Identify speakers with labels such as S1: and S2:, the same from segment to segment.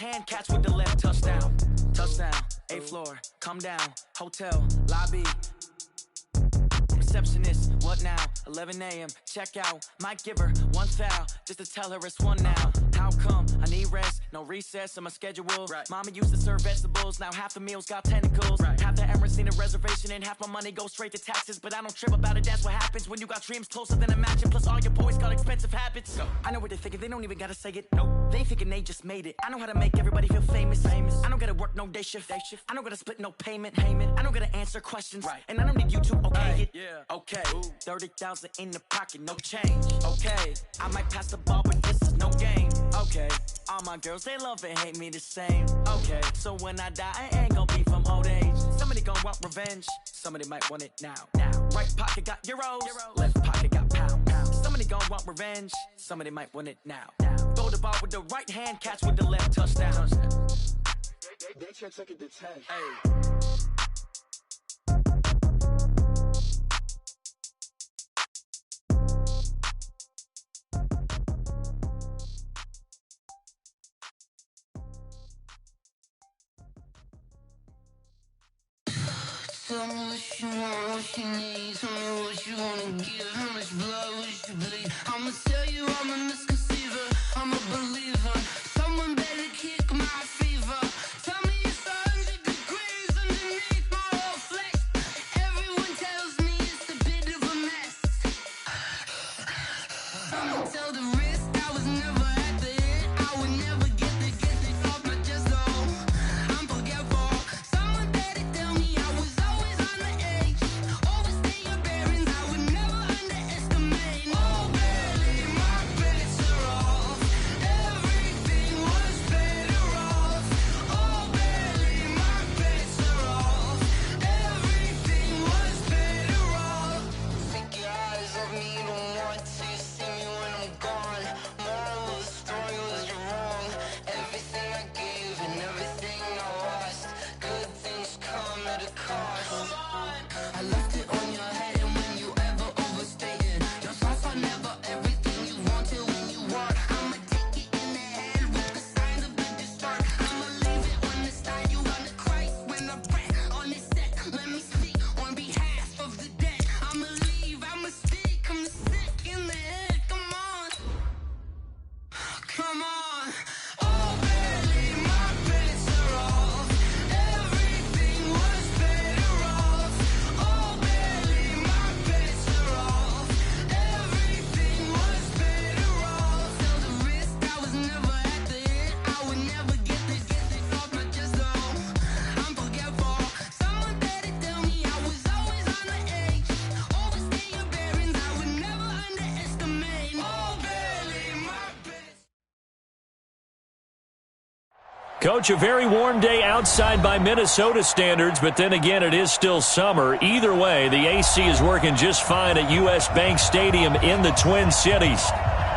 S1: hand, catch with the left, touchdown. Touchdown, 8th floor, come down, hotel, lobby. Receptionist, what now? 11 a.m., check out. Might give her one foul, just to tell her it's one now. How come? I need rest, no recess on my schedule. Right. Mama used to serve vegetables, now half the meals got tentacles. Right. Half the Emirates need a reservation and half my money goes straight to taxes. But I don't trip about it, that's what happens when you got dreams closer than a mansion. Plus all your boys got expensive habits. Go. I know what they're thinking, they don't even gotta say it. Nope. They thinking they just made it. I know how to make everybody feel famous. I don't gotta work no day shift. I don't gotta split no payment. I don't gotta answer questions. Right. And I don't need you to okay it. Yeah. Okay, 30,000 in the pocket, no change. Okay, I might pass the ball, but this is no game. Okay, all my girls, they love and hate me the same. Okay, so when I die, I ain't gonna be from old age. Somebody gon' want revenge, somebody might want it now. Right pocket got euros, left pocket got pounds. Somebody gon' want revenge, somebody might want it now. Throw the ball with the right hand, catch with the left, touchdown.
S2: They check it to 10.
S1: Hey.
S3: Tell me what you want, what you need. Tell me what you wanna give. How much blood would you bleed? I'ma tell you I'm a misconceiver. I'm a believer. Someone better kick my fever. Tell me it's 100 degrees underneath my whole flesh. Everyone tells me it's a bit of a mess. I'ma tell the risk I was never at the end. I would never get this off my chest though. I'm forgetful. Someone better tell me I was always on the edge. Overstay your bearings, I would never underestimate. Oh baby, my bets are off. Everything was better off. Oh baby, my bets are off. Everything was better off. Take your eyes off me, don't want to see me when I'm gone. Moral of the story was you're wrong. Everything I gave and everything I lost. Good things come at a cost. I left it on your head, and when you ever overstated, your thoughts are never everything you wanted when you want. I'ma take it in the head with the signs of the distort. I'ma leave it on the side. You on the Christ when I pray on this set. Let me speak on behalf of the dead. I'ma leave, I'ma speak. I'm the sick in the head. Come on, come on. Oh baby, my bets are off. Everything was better off. Oh baby, my bets are off. Everything was better off. Tell the risk I was never at the end. I would never get this off my chest though. I'm forgetful. Someone better tell me I was always on the edge. Overstay your bearings, I would never underestimate. Oh baby, my bets.
S4: Coach, a very warm day outside by Minnesota standards, but then again, it is still summer. Either way, the AC is working just fine at U.S. Bank Stadium in the Twin Cities.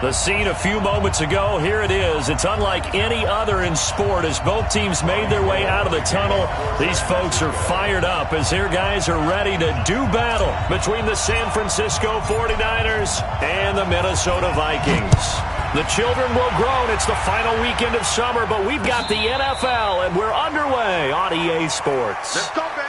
S4: The scene a few moments ago, here it is. It's unlike any other in sport as both teams made their way out of the tunnel. These folks are fired up as their guys are ready to do battle between the San Francisco 49ers and the Minnesota Vikings. The children will groan. It's the final weekend of summer, but we've got the NFL, and we're underway on EA Sports.
S2: Let's go, baby.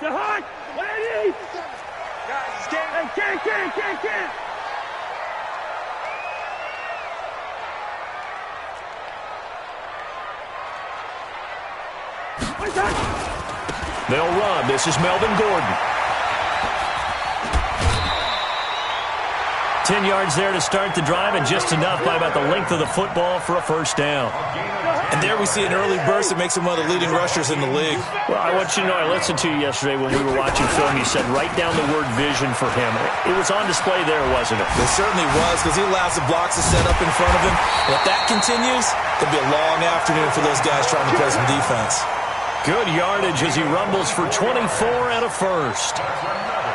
S5: The hot! Lady!
S2: Guys, get
S4: They'll run. This is Melvin Gordon. 10 yards there to start the drive, and just enough by about the length of the football for a first down.
S6: And there we see an early burst that makes him one of the leading rushers in the league.
S4: Well, I want you to know, I listened to you yesterday when we were watching film. You said write down the word vision for him. It was on display there, wasn't it?
S6: It certainly was, because he allows the blocks to set up in front of him. And if that continues, it'll be a long afternoon for those guys trying to play some defense.
S4: Good yardage as he rumbles for 24 and a first.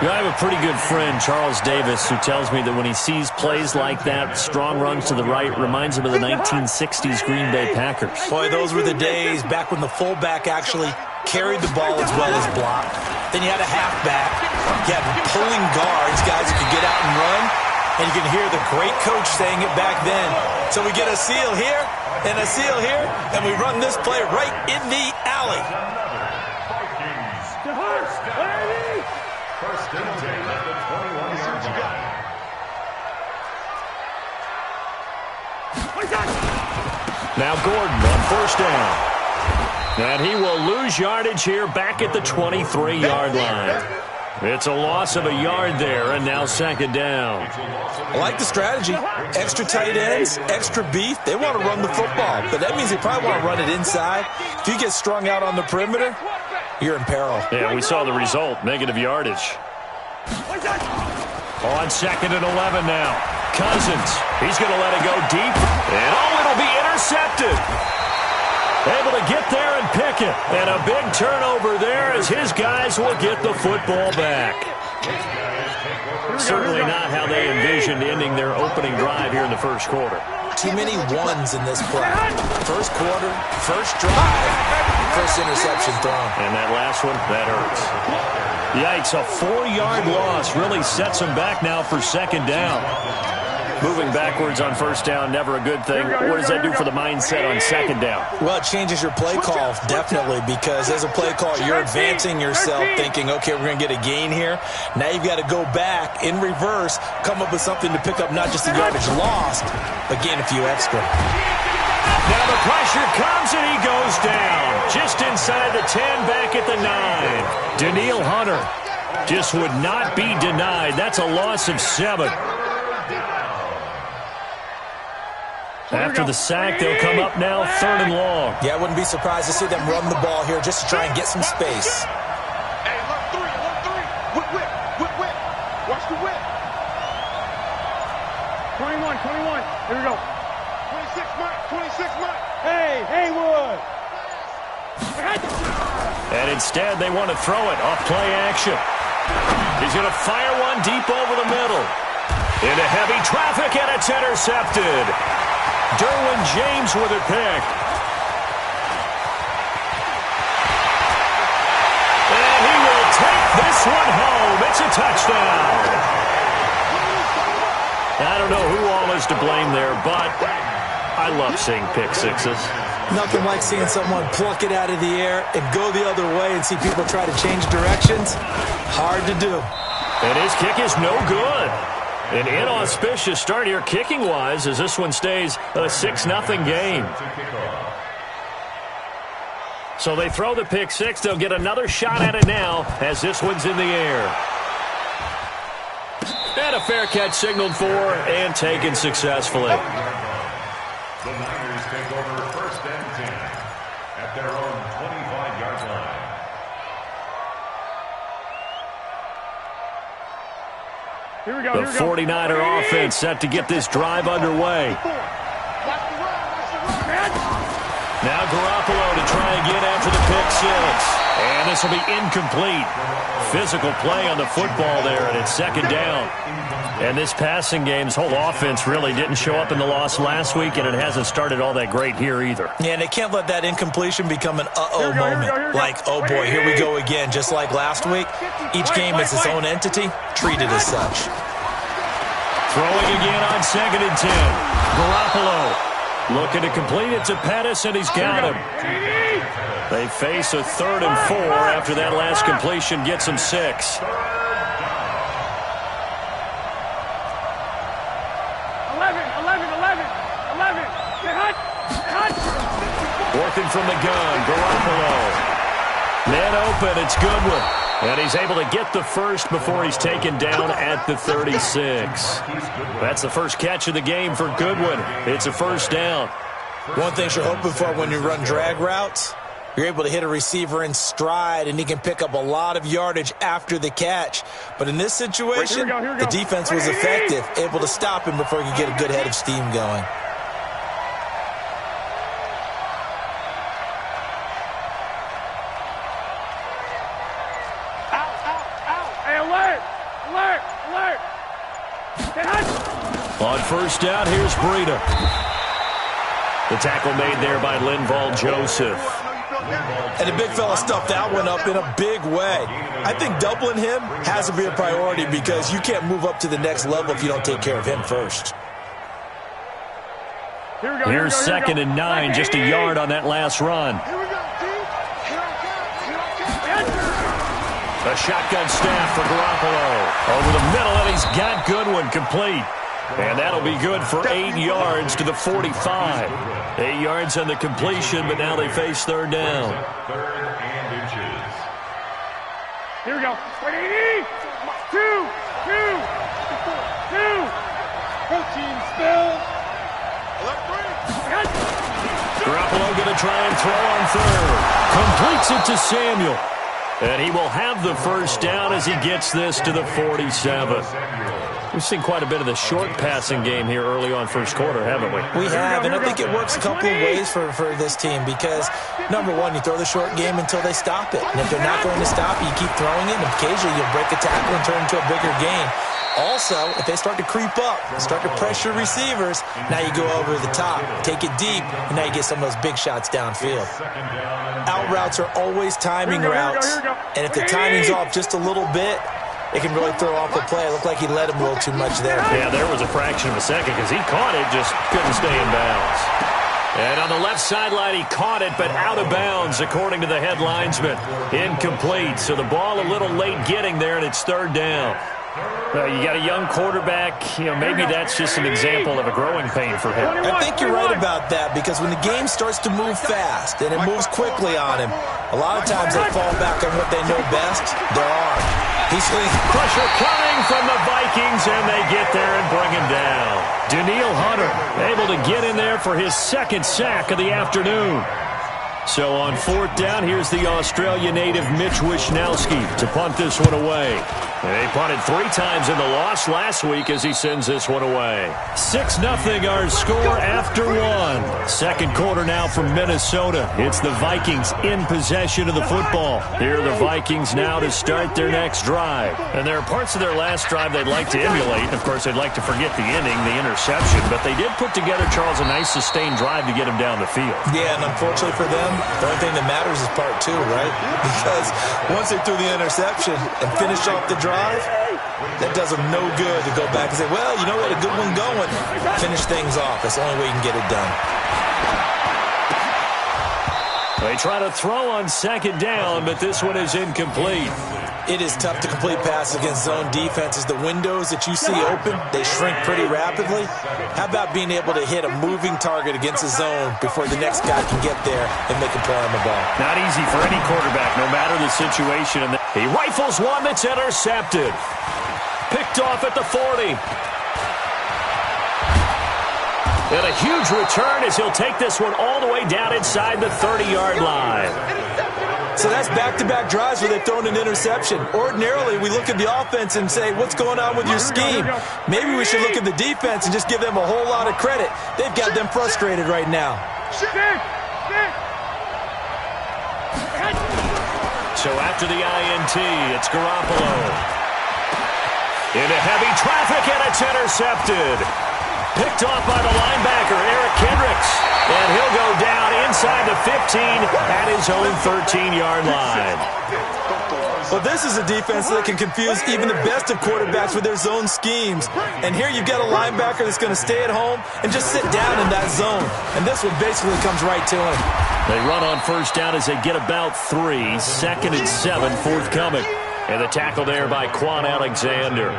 S4: I have a pretty good friend, Charles Davis, who tells me that when he sees plays like that, strong runs to the right, reminds him of the 1960s Green Bay Packers.
S6: Boy, those were the days back when the fullback actually carried the ball as well as blocked. Then you had a halfback. You had pulling guards, guys who could get out and run. And you can hear the great coach saying it back then. So we get a seal here and a seal here, and we run this play right in the alley.
S5: First and 10 at the 21-yard line.
S4: Now Gordon on first down. And he will lose yardage here back at the 23-yard line. It's a loss of a yard there, and now second down.
S6: I like the strategy. Extra tight ends, extra beef. They want to run the football, but that means they probably want to run it inside. If you get strung out on the perimeter, you're in peril.
S4: Yeah, we saw the result, negative yardage. On second and 11 now. Cousins, he's going to let it go deep. And it'll be intercepted. Able to get there and pick it. And a big turnover there as his guys will get the football back. Certainly not how they envisioned ending their opening drive here in the first quarter.
S6: Too many ones in this play. First quarter, first drive, first interception thrown.
S4: And that last one, that hurts. Yikes, a 4-yard loss really sets them back now for second down. Moving backwards on first down, never a good thing. What does that do for the mindset on second down?
S6: Well, it changes your play call, definitely, because as a play call, you're advancing yourself thinking, okay, we're going to get a gain here. Now you've got to go back in reverse, come up with something to pick up not just the yardage lost, but gain a few extra.
S4: Now the pressure comes and he goes down. Just inside the 10, back at the 9. Daniil Hunter just would not be denied. That's a loss of 7. After the sack, they'll come up now, third and long.
S6: Yeah, I wouldn't be surprised to see them run the ball here just to try and get some space.
S2: Hey, look, three. Whip. Watch the whip.
S5: 21. Here we go.
S2: 26 Mike.
S5: Hey, Haywood.
S4: And instead, they want to throw it off play action. He's going to fire one deep over the middle. Into heavy traffic, and it's intercepted. Derwin James with it picked. And he will take this one home. It's a touchdown. I don't know who all is to blame there, but I love seeing pick sixes.
S6: Nothing like seeing someone pluck it out of the air and go the other way and see people try to change directions. Hard to do.
S4: And his kick is no good. An inauspicious start here kicking-wise as this one stays a 6-0 game. So they throw the pick six. They'll get another shot at it now as this one's in the air. And a fair catch signaled for and taken successfully.
S5: The Niners take over first and 10 at their own 25-yard line.
S4: Here we go. The 49er offense set to get this drive underway. Now Garoppolo to try again after the pick six. And this will be incomplete. Physical play on the football there, and it's second down. And this passing game's whole offense really didn't show up in the loss last week, and it hasn't started all that great here either.
S6: Yeah, and they can't let that incompletion become an uh-oh moment. Like, oh boy, here we go again. Just like last week, each game is its own entity, treated as such.
S4: Throwing again on second and 10. Garoppolo looking to complete it to Pettis, and he's got him. They face a 3rd and 4 after that last completion gets them 6. Working from the gun, Garoppolo. Man open, it's Goodwin. And he's able to get the first before he's taken down at the 36. That's the first catch of the game for Goodwin. It's a first down.
S6: One thing you're hoping for when you run drag routes, you're able to hit a receiver in stride, and he can pick up a lot of yardage after the catch. But in this situation, the defense was effective, able to stop him before he could get a good head of steam going.
S5: Hey, alert!
S4: On first down, here's Breida. The tackle made there by Linval Joseph.
S6: And the big fella stuffed that one up in a big way. I think doubling him has to be a priority because you can't move up to the next level if you don't take care of him first.
S4: Here's 2nd and 9, just a yard on that last run. A shotgun snap for Garoppolo. Over the middle, and he's got Goodwin complete. And that'll be good for 8 yards to the 45. 8 yards on the completion, but now they face third down.
S5: 3rd and inches.
S2: Here we go. 2. 14 still.
S4: Garoppolo going to try and throw on third. Completes it to Samuel. And he will have the first down as he gets this to the 47. We've seen quite a bit of the short passing game here early on first quarter, haven't we?
S6: We have, and I think it works a couple of ways for this team because, number one, you throw the short game until they stop it. And if they're not going to stop it, you keep throwing it, and occasionally you'll break a tackle and turn it into a bigger gain. Also, if they start to creep up, start to pressure receivers, now you go over the top, take it deep, and now you get some of those big shots downfield. Out routes are always timing routes, and if the timing's off just a little bit, it can really throw off the play. It looked like he let him a little too much there.
S4: Yeah, there was a fraction of a second because he caught it, just couldn't stay in bounds. And on the left sideline, he caught it, but out of bounds, according to the head linesman. Incomplete, so the ball a little late getting there, and it's third down. You got a young quarterback. Maybe that's just an example of a growing pain for him.
S6: I think you're right about that because when the game starts to move fast and it moves quickly on him, a lot of times they fall back on what they know best, their arm.
S4: Pressure coming from the Vikings, and they get there and bring him down. Daniil Hunter able to get in there for his 2nd sack of the afternoon. So on 4th down, here's the Australia native Mitch Wishnowsky to punt this one away. They punted 3 times in the loss last week as he sends this one away. 6-0 our score after 1. Second quarter now from Minnesota. It's the Vikings in possession of the football. Here are the Vikings now to start their next drive. And there are parts of their last drive they'd like to emulate. Of course, they'd like to forget the inning, the interception. But they did put together, Charles, a nice sustained drive to get him down the field.
S6: Yeah, and unfortunately for them, the only thing that matters is part 2, right? Because once they threw the interception and finished off the drive, that does them no good to go back and say, well, you know what, a good one going. Finish things off. That's the only way you can get it done.
S4: They try to throw on 2nd down, but this one is incomplete.
S6: It is tough to complete passes against zone defenses. The windows that you see open, they shrink pretty rapidly. How about being able to hit a moving target against a zone before the next guy can get there and make a play on the ball?
S4: Not easy for any quarterback, no matter the situation. He rifles one that's intercepted. Picked off at the 40. And a huge return as he'll take this one all the way down inside the 30-yard line.
S6: So that's back-to-back drives where they've thrown an interception. Ordinarily, we look at the offense and say, what's going on with your scheme? Maybe we should look at the defense and just give them a whole lot of credit. They've got them frustrated right now.
S4: So after the INT, it's Garoppolo. Into heavy traffic, and it's intercepted. Picked off by the linebacker, Eric Kendricks. And he'll go down inside the 15 at his own 13-yard line.
S6: Well, this is a defense that can confuse even the best of quarterbacks with their zone schemes. And here you've got a linebacker that's going to stay at home and just sit down in that zone. And this one basically comes right to him.
S4: They run on first down as they get about 3. 2nd and 7 forthcoming. And the tackle there by Quan Alexander.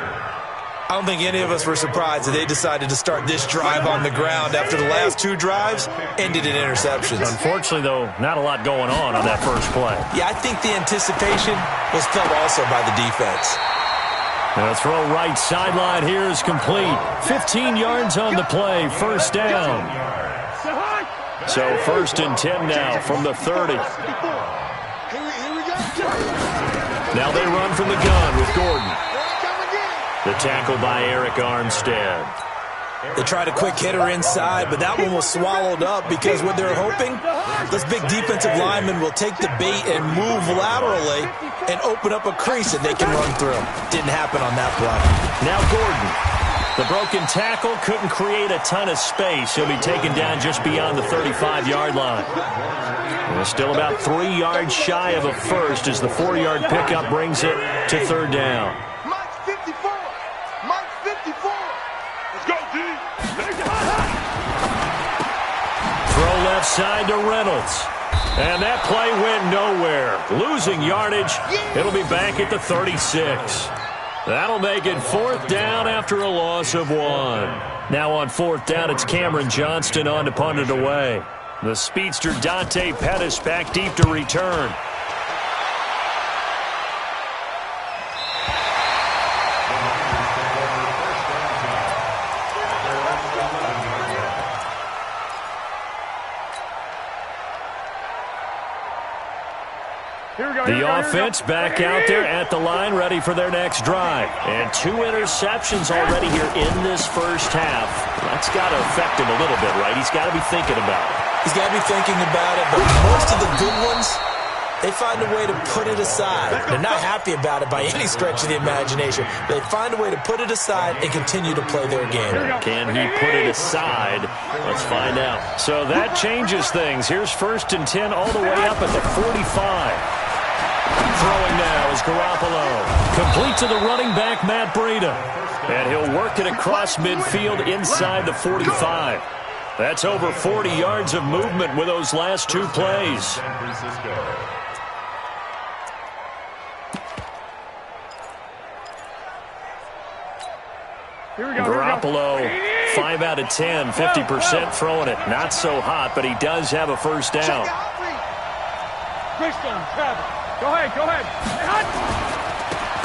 S6: I don't think any of us were surprised that they decided to start this drive on the ground after the last 2 drives ended in interceptions.
S4: Unfortunately, though, not a lot going on that first play.
S6: Yeah, I think the anticipation was felt also by the defense.
S4: And a throw right sideline here is complete. 15 yards on the play, first down. So 1st and 10 now from the 30. Now they run from the gun with Gordon. The tackle by Eric Armstead.
S6: They tried a quick hitter inside, but that one was swallowed up because what they're hoping, this big defensive lineman will take the bait and move laterally and open up a crease that they can run through. Didn't happen on that play.
S4: Now Gordon. The broken tackle couldn't create a ton of space. He'll be taken down just beyond the 35-yard line. And still about 3 yards shy of a first as the 4-yard pickup brings it to third down.
S2: Mike's 54. Mike's 54. Let's go, D.
S4: Throw left side to Reynolds. And that play went nowhere. Losing yardage. It'll be back at the 36. That'll make it fourth down after a loss of 1. Now on fourth down, it's Cameron Johnston on to punt it away. The speedster Dante Pettis back deep to return. The offense back out there at the line, ready for their next drive. And 2 interceptions already here in this first half. That's got to affect him a little bit, right? He's got to be thinking about it.
S6: He's got to be thinking about it, but most of the good ones, they find a way to put it aside. They're not happy about it by any stretch of the imagination. They find a way to put it aside and continue to play their game.
S4: Can he put it aside? Let's find out. So that changes things. Here's 1st and 10 all the way up at the 45. Throwing now is Garoppolo. Complete to the running back, Matt Breida. And he'll work it across midfield inside the 45. That's over 40 yards of movement with those last 2 plays. Garoppolo, 5 out of 10, 50% throwing it. Not so hot, but he does have a first down.
S2: Go ahead.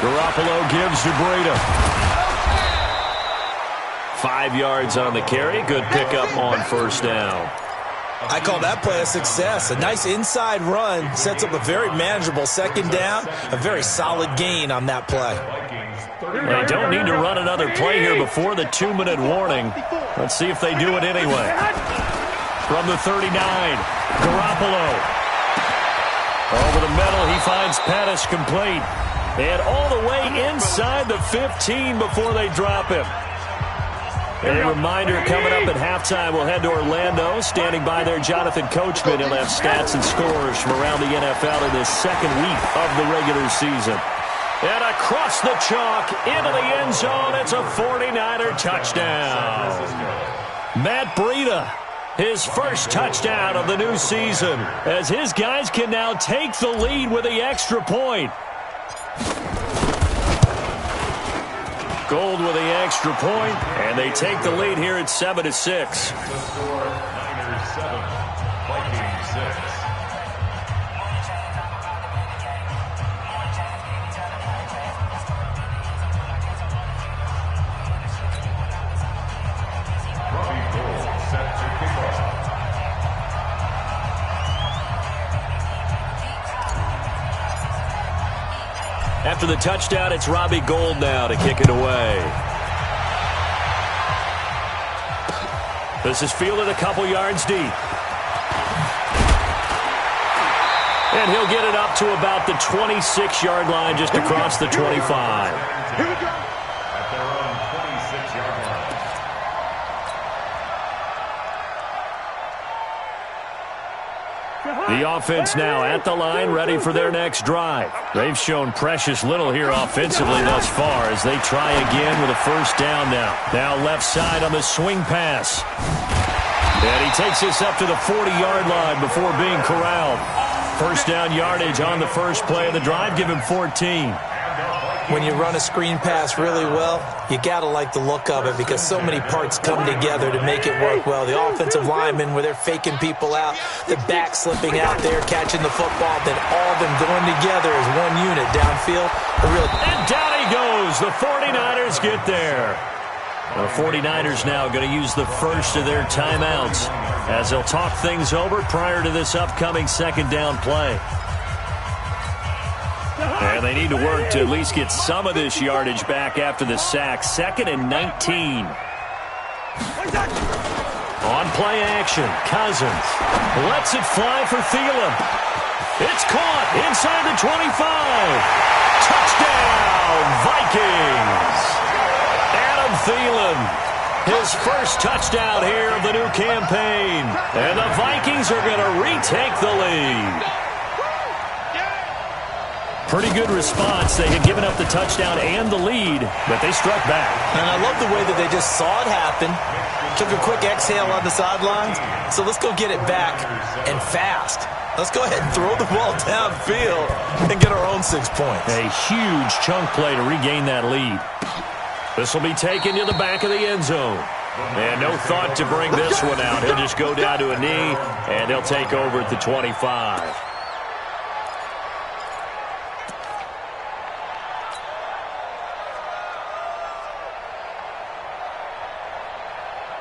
S4: Garoppolo gives to Breida. 5 yards on the carry. Good pickup on first down.
S6: I call that play a success. A nice inside run sets up a very manageable second down. A very solid gain on that play.
S4: They don't need to run another play here before the 2-minute warning. Let's see if they do it anyway. From the 39, Garoppolo. Over the middle, he finds Pettis complete. And all the way inside the 15 before they drop him. A reminder coming up at halftime, we'll head to Orlando. Standing by there, Jonathan Coachman. He'll have stats and scores from around the NFL in this second week of the regular season. And across the chalk, into the end zone, it's a 49er touchdown. Matt Breida, his first touchdown of the new season, as his guys can now take the lead with the extra point. Gold with the extra point, and they take the lead here at 7-6.
S5: The score, Niners 7, Vikings 6.
S4: After the touchdown, it's Robbie Gould now to kick it away. This is fielded a couple yards deep. And he'll get it up to about the 26-yard line, just across the 25.
S5: At their own 26-yard line.
S4: The offense now at the line, ready for their next drive. They've shown precious little here offensively thus far as they try again with a first down now. Now left side on the swing pass. And he takes this up to the 40-yard line before being corralled. First down yardage on the first play of the drive, give him 14.
S6: When you run a screen pass really well, you got to like the look of it because so many parts come together to make it work well. The offensive linemen, where they're faking people out, the back slipping out there, catching the football, then all of them going together as one unit downfield.
S4: And down he goes. The 49ers get there. The 49ers now going to use the first of their timeouts as they'll talk things over prior to this upcoming second down play. And they need to work to at least get some of this yardage back after the sack. 2nd and 19. On play action, Cousins lets it fly for Thielen. It's caught inside the 25. Touchdown, Vikings. Adam Thielen, his first touchdown here of the new campaign. And the Vikings are going to retake the lead. Pretty good response. They had given up the touchdown and the lead, but they struck back.
S6: And I love the way that they just saw it happen, took a quick exhale on the sidelines. So let's go get it back and fast. Let's go ahead and throw the ball downfield and get our own 6 points.
S4: A huge chunk play to regain that lead. This will be taken to the back of the end zone. And no thought to bring this one out. He'll just go down to a knee, and they'll take over at the 25.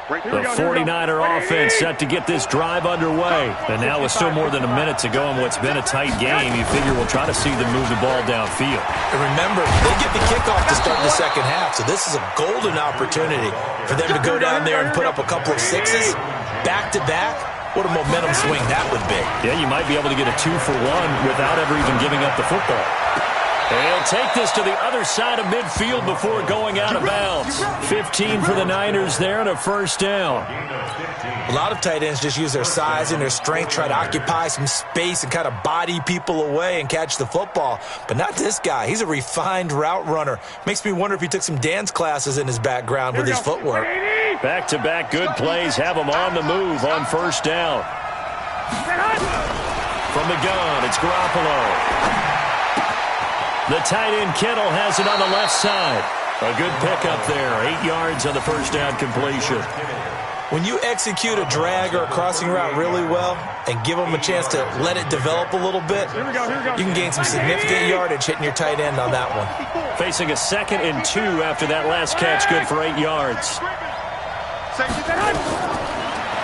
S4: The 49er offense set to get this drive underway. And now with still more than a minute to go in what's been a tight game, you figure we'll try to see them move the ball downfield.
S6: And remember, they get the kickoff to start the second half, so this is a golden opportunity for them to go down there and put up a couple of sixes back-to-back. What a momentum swing that would be.
S4: Yeah, you might be able to get a 2-for-1 without ever even giving up the football. They'll take this to the other side of midfield before going out of bounds. 15 for the Niners there and a first down.
S6: A lot of tight ends just use their size and their strength, try to occupy some space and kind of body people away and catch the football. But not this guy. He's a refined route runner. Makes me wonder if he took some dance classes in his background with his footwork.
S4: Back-to-back good plays have him on the move on first down. From the gun, it's Garoppolo. The tight end Kittle has it on the left side. A good pickup there. 8 yards on the first down completion.
S6: When you execute a drag or a crossing route really well and give them a chance to let it develop a little bit, you can gain some significant yardage hitting your tight end on that one.
S4: Facing a 2nd and 2 after that last catch, good for 8 yards.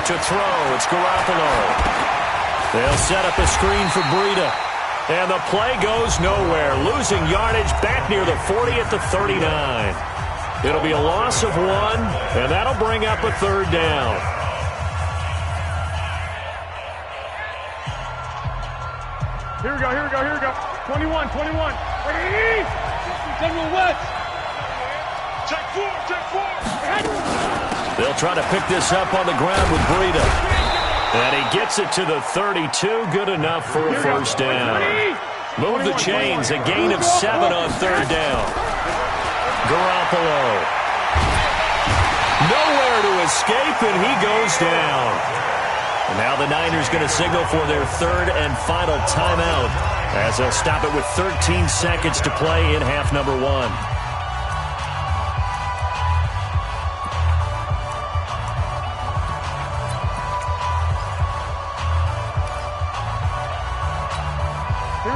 S4: To throw, it's Garoppolo. They'll set up a screen for Breida. And the play goes nowhere. Losing yardage back near the 40 at the 39. It'll be a loss of 1, and that'll bring up a third down.
S2: Here we go. 21. Ready? General West. Check four.
S4: They'll try to pick this up on the ground with Breida. And he gets it to the 32. Good enough for a first down. Move the chains. A gain of 7 on third down. Garoppolo. Nowhere to escape, and he goes down. And now the Niners going to signal for their third and final timeout as they'll stop it with 13 seconds to play in half number 1.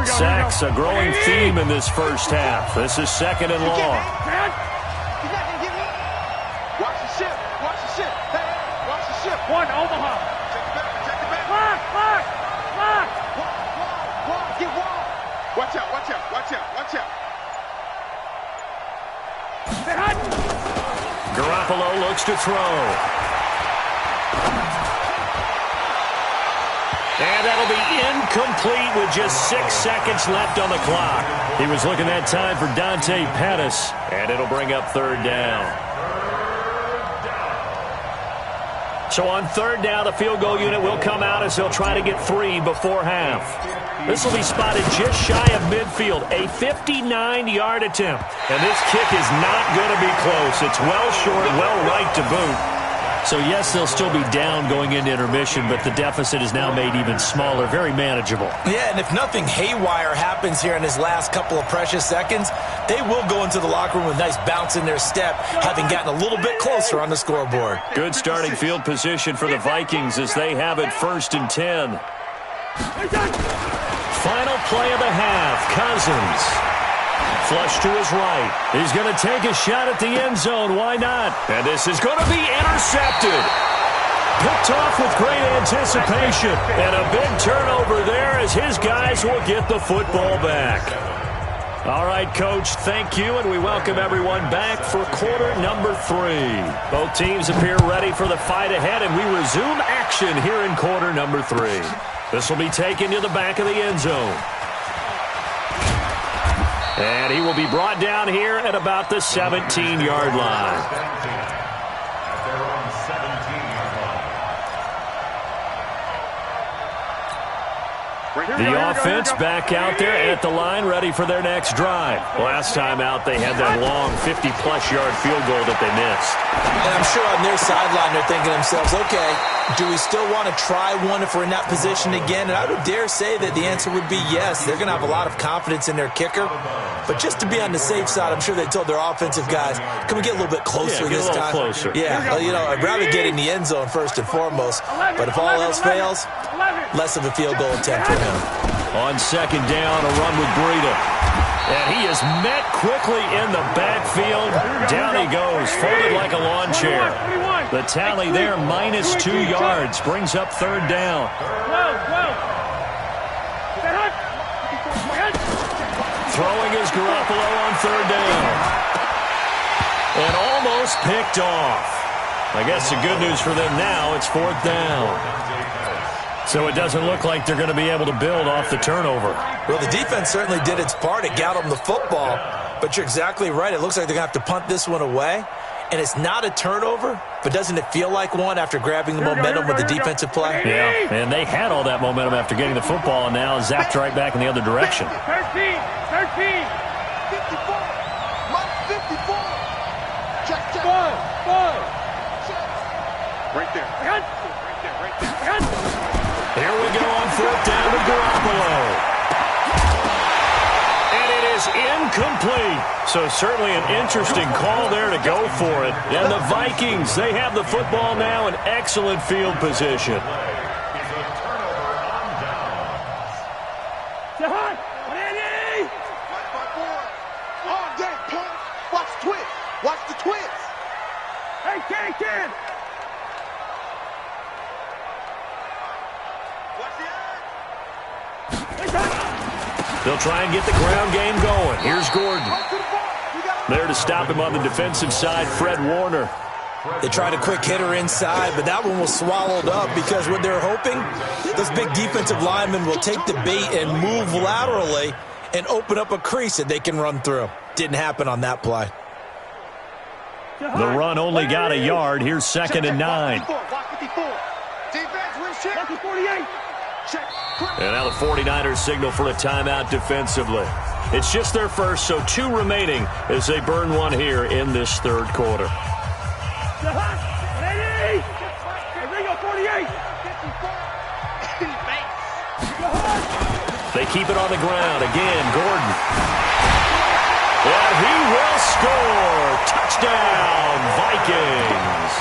S4: Sacks, a growing theme in this first half. This is 2nd and long.
S2: Watch the ship. Hey, watch the ship. 1, Omaha. Take it back. Lock. Get wide. Watch out.
S4: Garoppolo looks to throw. And that'll be incomplete with just 6 seconds left on the clock. He was looking that time for Dante Pettis, and it'll bring up third down. So on third down, the field goal unit will come out as they'll try to get 3 before half. This will be spotted just shy of midfield, a 59-yard attempt. And this kick is not going to be close. It's well short, well right to boot. So, yes, they'll still be down going into intermission, but the deficit is now made even smaller, very manageable.
S6: Yeah, and if nothing haywire happens here in his last couple of precious seconds, they will go into the locker room with a nice bounce in their step, having gotten a little bit closer on the scoreboard.
S4: Good starting field position for the Vikings as they have it 1st and 10. Final play of the half, Cousins. Flush to his right. He's going to take a shot at the end zone. Why not? And this is going to be intercepted. Picked off with great anticipation. And a big turnover there as his guys will get the football back. All right, Coach, thank you, and we welcome everyone back for quarter number 3. Both teams appear ready for the fight ahead, and we resume action here in quarter number 3. This will be taken to the back of the end zone. And he will be brought down here at about the 17-yard line. The offense back out there at the line, ready for their next drive. Last time out, they had that long 50-plus-yard field goal that they missed.
S6: And I'm sure on their sideline, they're thinking to themselves, okay, do we still want to try one if we're in that position again? And I would dare say that the answer would be yes. They're going to have a lot of confidence in their kicker. But just to be on the safe side, I'm sure they told their offensive guys, can we get a little bit closer this time?
S4: Closer.
S6: Yeah, well, you know, I'd rather get in the end zone first and foremost. But if all else fails, less of a field goal attempt for him.
S4: On second down, a run with Breida. And he is met quickly in the backfield. Down he goes, folded like a lawn chair. The tally there, minus 2 yards, brings up third down. Throwing is Garoppolo on third down. And almost picked off. I guess the good news for them now, it's fourth down. So it doesn't look like they're going to be able to build off the turnover.
S6: Well, the defense certainly did its part. It got them the football. But you're exactly right. It looks like they're going to have to punt this one away. And it's not a turnover, but doesn't it feel like one after grabbing the momentum with the defensive play?
S4: Yeah, and they had all that momentum after getting the football, and now zapped right back in the other direction.
S2: 13, 54, minus 54. Check. Right there.
S4: Here we go on fourth down with Garoppolo. And it is incomplete. So certainly an interesting call there to go for it. And the Vikings, they have the football now in excellent field position.
S2: Watch the twist. Hey, Ken.
S4: They'll try and get the ground game going. Here's Gordon. There to stop him on the defensive side, Fred Warner.
S6: They tried a quick hitter inside, but that one was swallowed up because what they're hoping, those big defensive linemen will take the bait and move laterally and open up a crease that they can run through. Didn't happen on that play.
S4: The run only got a yard. Here's second and 9. And now the 49ers signal for a timeout defensively. It's just their first, so 2 remaining as they burn one here in this third quarter. They keep it on the ground. Again, Gordon. And he will score. Touchdown, Vikings.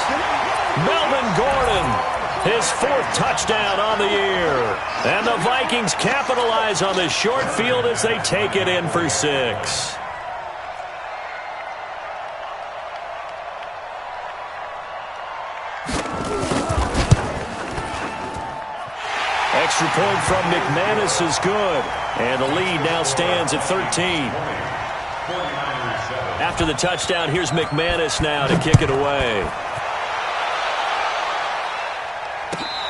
S4: Melvin Gordon. His 4th touchdown on the year. And the Vikings capitalize on the short field as they take it in for 6. Extra point from McManus is good. And the lead now stands at 13. After the touchdown, here's McManus now to kick it away.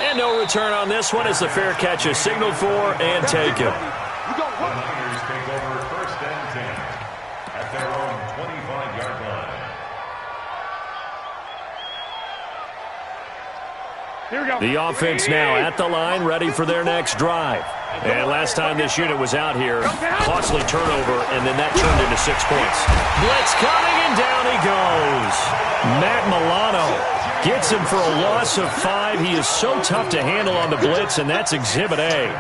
S4: And no return on this one as the fair catch is signaled for and taken.
S5: The Niners take over first and 10 at their own 25-yard line.
S2: Here we go.
S4: The offense now at the line, ready for their next drive. And last time this unit was out here, costly turnover, and then that turned into 6 points. Blitz coming, and down he goes. Matt Milano gets him for a loss of 5. He is so tough to handle on the blitz, and that's Exhibit A.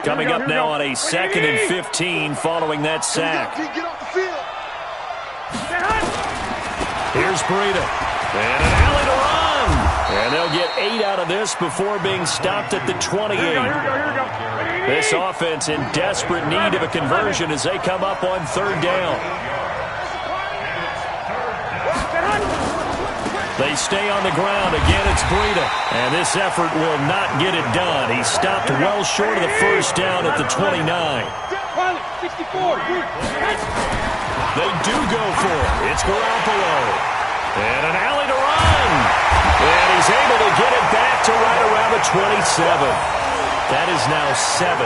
S4: Coming up now on a 2nd and 15 following that sack. Here's Breida. And an alley to run. And they'll get 8 out of this before being stopped at the 28. This offense in desperate need of a conversion as they come up on third down. They stay on the ground. Again, it's Breida. And this effort will not get it done. He stopped well short of the first down at the 29. They do go for it. It's Garoppolo. And an alley to run. And he's able to get it back to right around the 27. That is now 7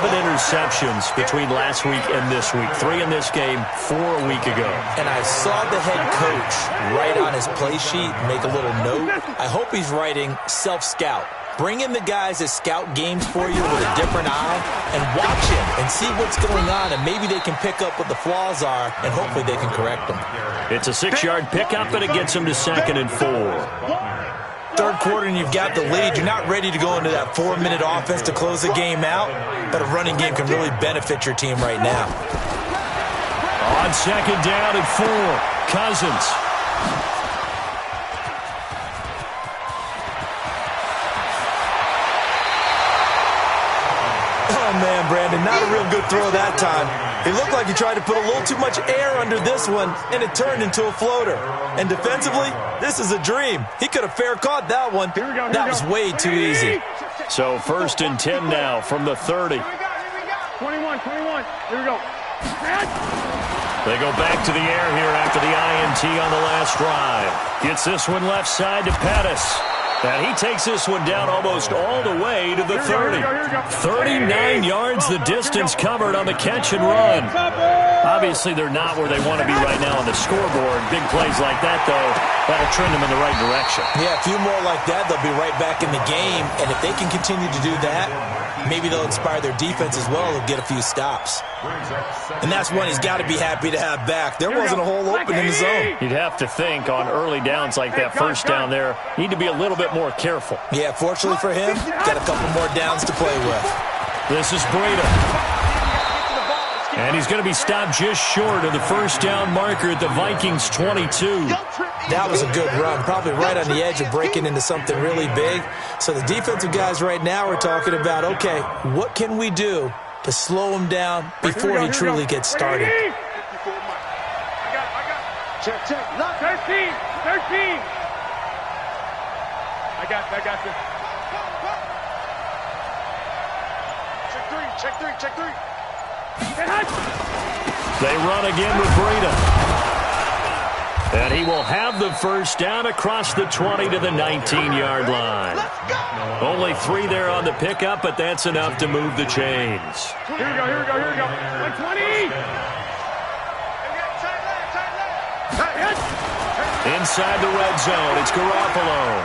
S4: interceptions between last week and this week. 3 in this game, 4 a week ago.
S6: And I saw the head coach write on his play sheet, make a little note. I hope he's writing self-scout. Bring in the guys that scout games for you with a different eye and watch him and see what's going on, and maybe they can pick up what the flaws are, and hopefully they can correct them.
S4: It's a 6-yard pickup, and it gets him to 2nd and 4.
S6: Third quarter and you've got the lead. You're not ready to go into that 4-minute offense to close the game out, but a running game can really benefit your team right now.
S4: On 2nd down and 4, Cousins.
S6: Oh, man, Brandon, not a real good throw that time. It looked like he tried to put a little too much air under this one, and it turned into a floater. And defensively, this is a dream. He could have fair caught that one. That was way too easy.
S4: So 1st and 10 now from the 30.
S2: 21. Here we go.
S4: They go back to the air here after the INT on the last drive. Gets this one left side to Pettis. And he takes this one down almost all the way to the 30. 39 yards the distance covered on the catch and run. Obviously, they're not where they want to be right now on the scoreboard. Big plays like that, though, that'll trend them in the right direction.
S6: Yeah, a few more like that, they'll be right back in the game. And if they can continue to do that, maybe they'll inspire their defense as well and get a few stops. And that's one he's got to be happy to have back. There wasn't a hole open in the zone.
S4: You'd have to think on early downs like that first down there, need to be a little bit more careful.
S6: Yeah, fortunately for him, got a couple more downs to play with.
S4: This is Breida. And he's going to be stopped just short of the first down marker at the Vikings 22.
S6: That was a good run, probably right on the edge of breaking into something really big. So the defensive guys right now are talking about, okay, what can we do to slow him down before he truly gets started?
S2: I got 13. I got this. Check three.
S4: They run again with Breida. And he will have the first down across the 20 to the 19-yard line. Only 3 there on the pickup, but that's enough to move the chains.
S2: Here we go. 120.
S4: Inside the red zone, it's Garoppolo.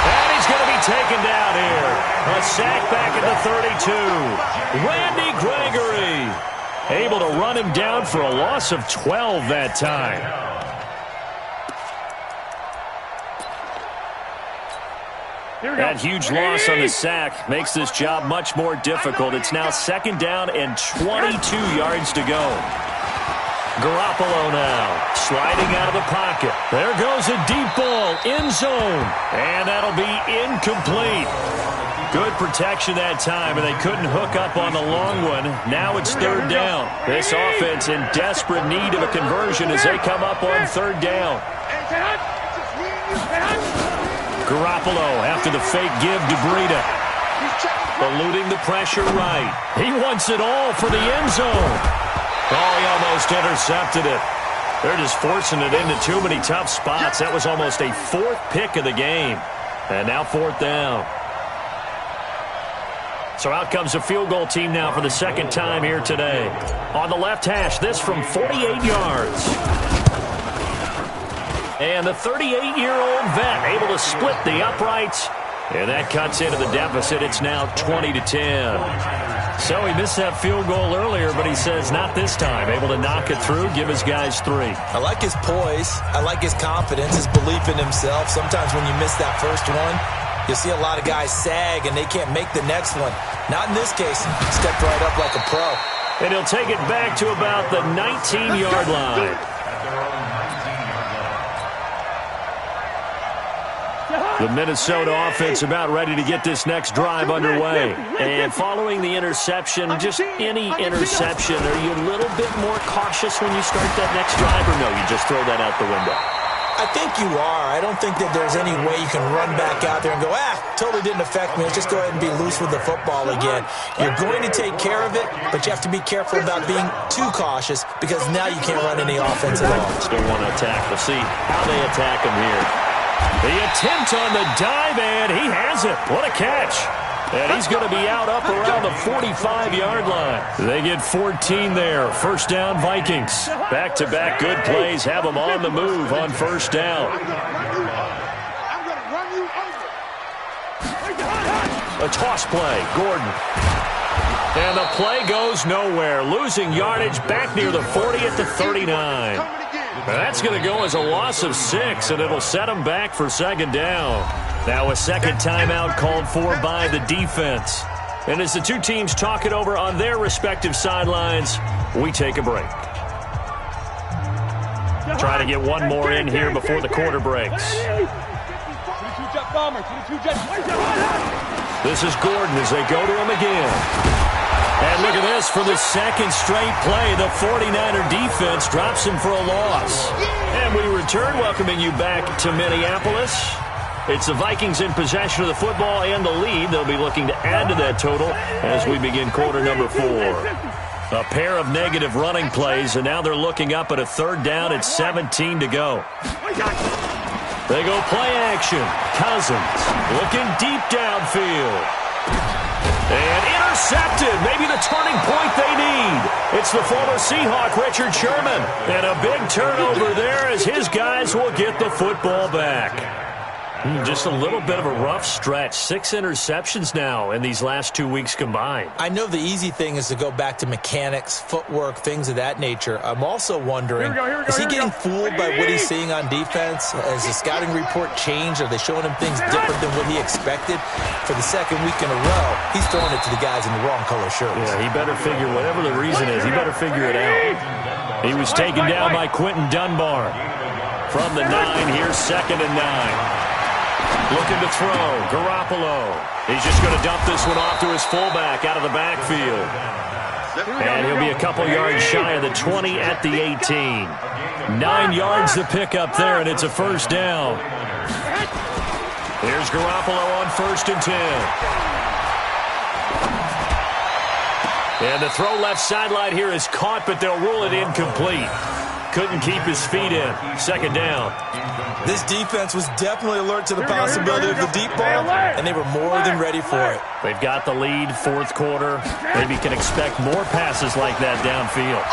S4: And he's going to be taken down here. A sack back at the 32. Randy Gregory able to run him down for a loss of 12 that time. That huge loss on the sack makes this job much more difficult. It's now 2nd down and 22 yards to go. Garoppolo now sliding out of the pocket. There goes a deep ball, end zone, and that'll be incomplete. Good protection that time, and they couldn't hook up on the long one. Now it's 3rd down. This offense in desperate need of a conversion as they come up on 3rd down. Garoppolo after the fake give to Breida. Eluding the pressure right. He wants it all for the end zone. Oh, he almost intercepted it. They're just forcing it into too many tough spots. That was almost a 4th pick of the game. And now 4th down. So out comes a field goal team now for the 2nd time here today. On the left hash, this from 48 yards. And the 38-year-old vet able to split the uprights. And that cuts into the deficit. It's now 20-10. So he missed that field goal earlier, but he says not this time. Able to knock it through, give his guys 3.
S6: I like his poise. I like his confidence, his belief in himself. Sometimes when you miss that first one, you'll see a lot of guys sag and they can't make the next one. Not in this case. Stepped right up like a pro.
S4: And he'll take it back to about the 19-yard line. The Minnesota offense about ready to get this next drive underway. And following the interception, just any interception, are you a little bit more cautious when you start that next drive, or no, you just throw that out the window?
S6: I I think you are. I don't think that there's any way you can run back out there and go, totally didn't affect me. Let's just go ahead and be loose with the football again. You're going to take care of it, but you have to be careful about being too cautious because now you can't run any offense at all.
S4: Still want to attack. We'll see how they attack him here. The attempt on the dive, and he has it. What a catch. And he's going to be out up around the 45-yard line. They get 14 there. First down, Vikings. Back-to-back good plays have them on the move on first down.
S2: I'm going to run you over.
S4: A toss play, Gordon. And the play goes nowhere. Losing yardage back near the 40 at the 39. That's going to go as a loss of 6, and it'll set them back for second down. Now a second timeout called for by the defense. And as the two teams talk it over on their respective sidelines, we take a break. Try to get one more in here before the quarter breaks. This is Gordon as they go to him again. And look at this, for the second straight play, the 49er defense drops him for a loss. And we return, welcoming you back to Minneapolis. It's the Vikings in possession of the football and the lead. They'll be looking to add to that total as we begin quarter number 4. A pair of negative running plays, and now they're looking up at a third down at 17 to go. They go play action. Cousins looking deep downfield. And intercepted. Maybe the turning point they need. It's the former Seahawk, Richard Sherman. And a big turnover there as his guys will get the football back. Just a little bit of a rough stretch. 6 interceptions now in these last 2 weeks combined.
S6: I know the easy thing is to go back to mechanics, footwork, things of that nature. I'm also wondering, is he getting fooled by what he's seeing on defense? Has the scouting report changed? Are they showing him things different than what he expected? For the second week in a row, he's throwing it to the guys in the wrong color shirts.
S4: Yeah, he better figure, whatever the reason is, he better figure it out. He was taken down by Quentin Dunbar. From the 9, here's 2nd and 9. Looking to throw, Garoppolo. He's just going to dump this one off to his fullback out of the backfield. And he'll be a couple yards shy of the 20 at the 18. 9 yards to pick up there, and it's a first down. Here's Garoppolo on 1st and 10. And the throw left sideline here is caught, but they'll rule it incomplete. Couldn't keep his feet in. 2nd down.
S6: This defense was definitely alert to the possibility of the deep ball, and they were more than ready for it.
S4: They've got the lead, 4th quarter. Maybe can expect more passes like that downfield.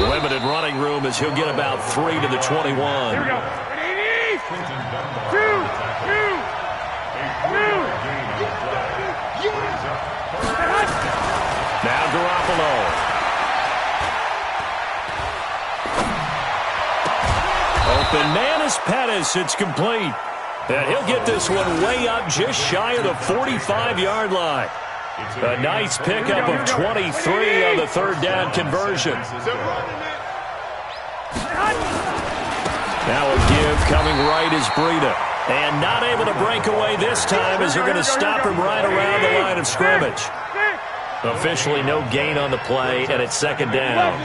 S4: Limited running room as he'll get about 3 to the 21.
S2: Here we go.
S4: Now Garoppolo. Open man is Pettis. It's complete. And he'll get this one way up just shy of the 45-yard line. A nice pickup of 23 on the 3rd down conversion. Now a give coming right is Breida. And not able to break away this time as they're going to stop him right around the line of scrimmage. Officially no gain on the play, and it's 2nd down.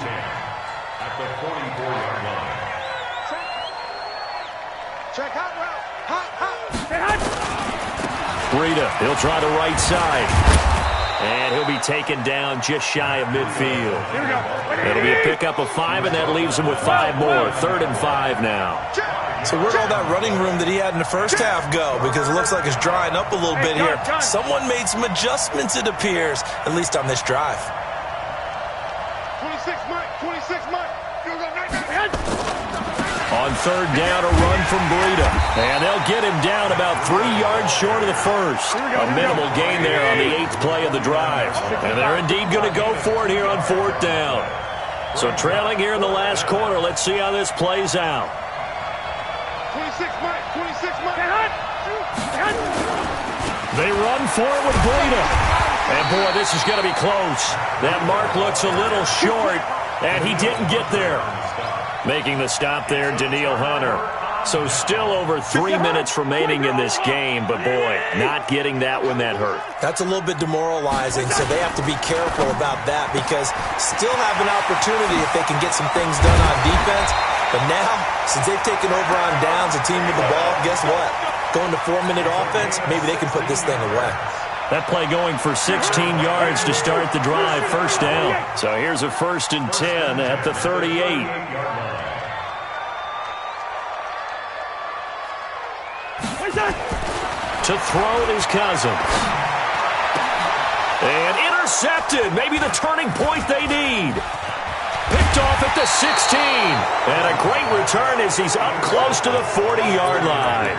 S4: Breida, he'll try the right side. And he'll be taken down just shy of midfield. It'll be a pickup of 5, and that leaves him with 5 more. 3rd and 5 now.
S6: So where'd all that running room that he had in the first half go? Because it looks like it's drying up a little bit here. Someone made some adjustments, it appears, at least on this drive.
S2: 26 Mike.
S4: On 3rd down, a run from Breida. And they'll get him down about 3 yards short of the first. A minimal gain there on the 8th play of the drive. And they're indeed going to go for it here on 4th down. So trailing here in the last quarter. Let's see how this plays out.
S2: 26 Mike.
S4: They run for it with Breida. And boy, this is going to be close. That mark looks a little short, and he didn't get there. Making the stop there, Danielle Hunter. So still over 3 minutes remaining in this game, but boy, not getting that when that hurt.
S6: That's a little bit demoralizing, so they have to be careful about that because still have an opportunity if they can get some things done on defense. But now, since they've taken over on downs, a team with the ball, guess what? Going to 4-minute offense, maybe they can put this thing away.
S4: That play going for 16 yards to start the drive, first down. So here's a 1st and 10 at the 38. To throw is Cousins. And intercepted. Maybe the turning point they need. Picked off at the 16. And a great return as he's up close to the 40-yard line.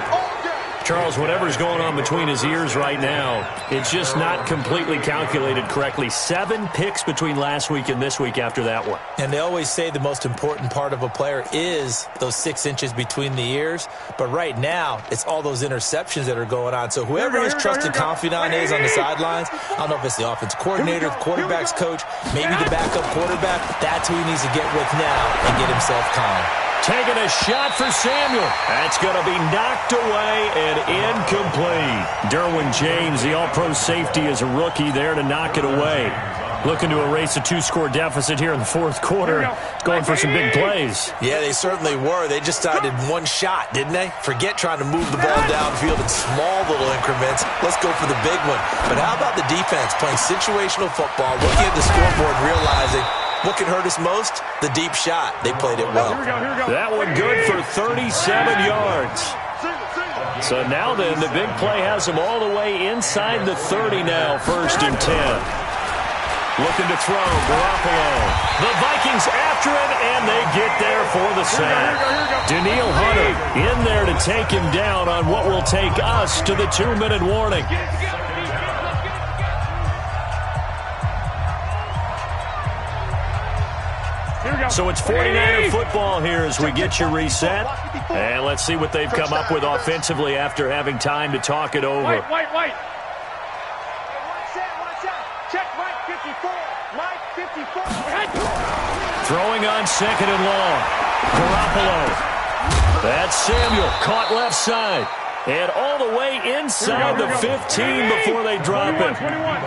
S4: Charles, whatever's going on between his ears right now, it's just not completely calculated correctly. 7 picks between last week and this week after that one.
S6: And they always say the most important part of a player is those 6 inches between the ears. But right now, it's all those interceptions that are going on. So whoever his trusted confidant is on the sidelines, I don't know if it's the offensive coordinator, the quarterback's coach, maybe the backup quarterback, that's who he needs to get with now and get himself calm.
S4: Taking a shot for Samuel. That's going to be knocked away and incomplete. Derwin James, the all-pro safety, is a rookie there to knock it away. Looking to erase a 2-score deficit here in the fourth quarter. Going for some big plays.
S6: Yeah, they certainly were. They just did one shot, didn't they? Forget trying to move the ball downfield in small little increments. Let's go for the big one. But how about the defense playing situational football, looking at the scoreboard, realizing what can hurt us most? The deep shot. They played it well.
S4: That one good for 37 yards. So now then, the big play has them all the way inside the 30 now, 1st and 10. Looking to throw, Garoppolo. The Vikings after him, and they get there for the sack. Danielle Hunter in there to take him down on what will take us to the 2-minute warning. So it's 49er football here as we get you reset. And let's see what they've come up with offensively after having time to talk it over.
S2: White. Watch out. Check right 54. Right 54.
S4: Throwing on 2nd and long. Garoppolo. That's Samuel. Caught left side. And all the way inside the 15 before they drop it.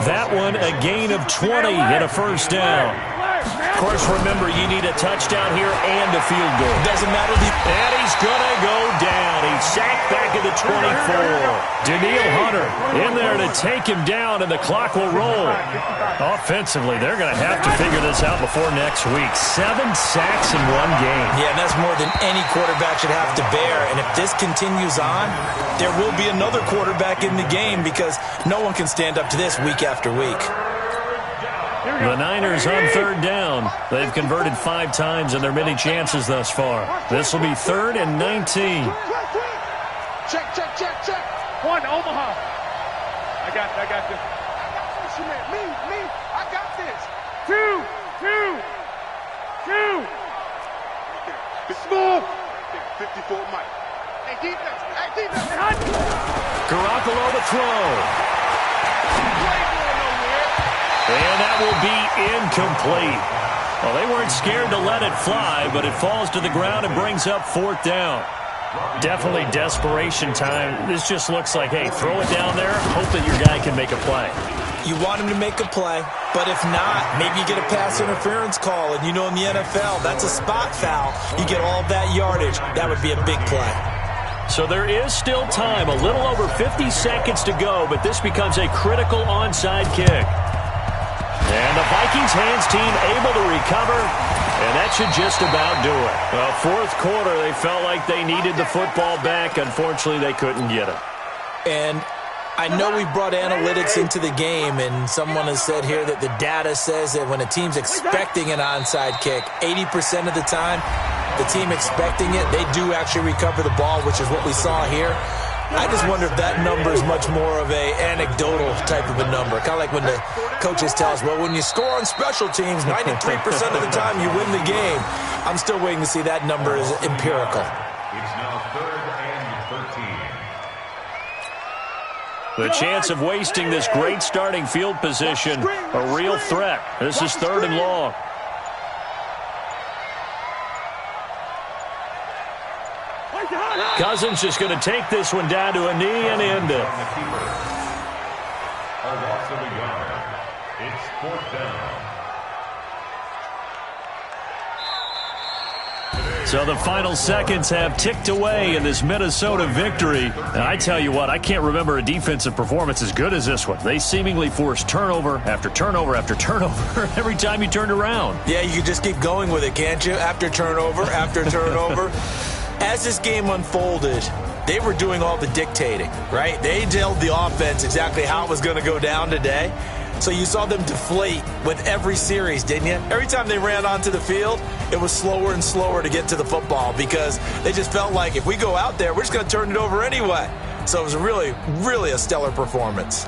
S4: That one a gain of 20 and a first down. Of course, remember, you need a touchdown here and a field goal.
S6: Doesn't matter.
S4: And he's going to go down. He's sacked back at the 24. Danielle Hunter in there to take him down, and the clock will roll. Offensively, they're going to have to figure this out before next week. 7 sacks in one game.
S6: Yeah, and that's more than any quarterback should have to bear. And if this continues on, there will be another quarterback in the game because no one can stand up to this week after week.
S4: The Niners on 3rd down. They've converted 5 times in their many chances thus far. This will be 3rd and 19.
S2: Check. 1, Omaha. I got this. Me. I got this. 2. Small. 54 Mike. Hey, defense.
S4: Garoppolo to throw. And that will be incomplete. Well, they weren't scared to let it fly, but it falls to the ground and brings up 4th down. Definitely desperation time. This just looks like, hey, throw it down there, hope that your guy can make a play.
S6: You want him to make a play, but if not, maybe you get a pass interference call, and you know in the NFL, that's a spot foul. You get all that yardage. That would be a big play.
S4: So there is still time, a little over 50 seconds to go, but this becomes a critical onside kick. And the Vikings hands team able to recover, and that should just about do it. Well, 4th quarter, they felt like they needed the football back. Unfortunately, they couldn't get it.
S6: And I know we brought analytics into the game, and someone has said here that the data says that when a team's expecting an onside kick, 80% of the time, the team expecting it, they do actually recover the ball, which is what we saw here. I just wonder if that number is much more of a anecdotal type of a number. Kind of like when the coaches tell us, well, when you score on special teams, 93% of the time you win the game. I'm still waiting to see that number is empirical.
S5: It's now 3rd and 13.
S4: The chance of wasting this great starting field position, a real threat. This is 3rd and long. Cousins is going to take this one down to a knee and end it.
S5: A loss of a yard. It's 4th down.
S4: So the final seconds have ticked away in this Minnesota victory. And I tell you what, I can't remember a defensive performance as good as this one. They seemingly forced turnover after turnover after turnover every time you turned around.
S6: Yeah, you can just keep going with it, can't you? After turnover, after turnover. As this game unfolded, they were doing all the dictating, right? They told the offense exactly how it was going to go down today. So you saw them deflate with every series, didn't you? Every time they ran onto the field, it was slower and slower to get to the football because they just felt like if we go out there, we're just going to turn it over anyway. So it was really, really a stellar performance.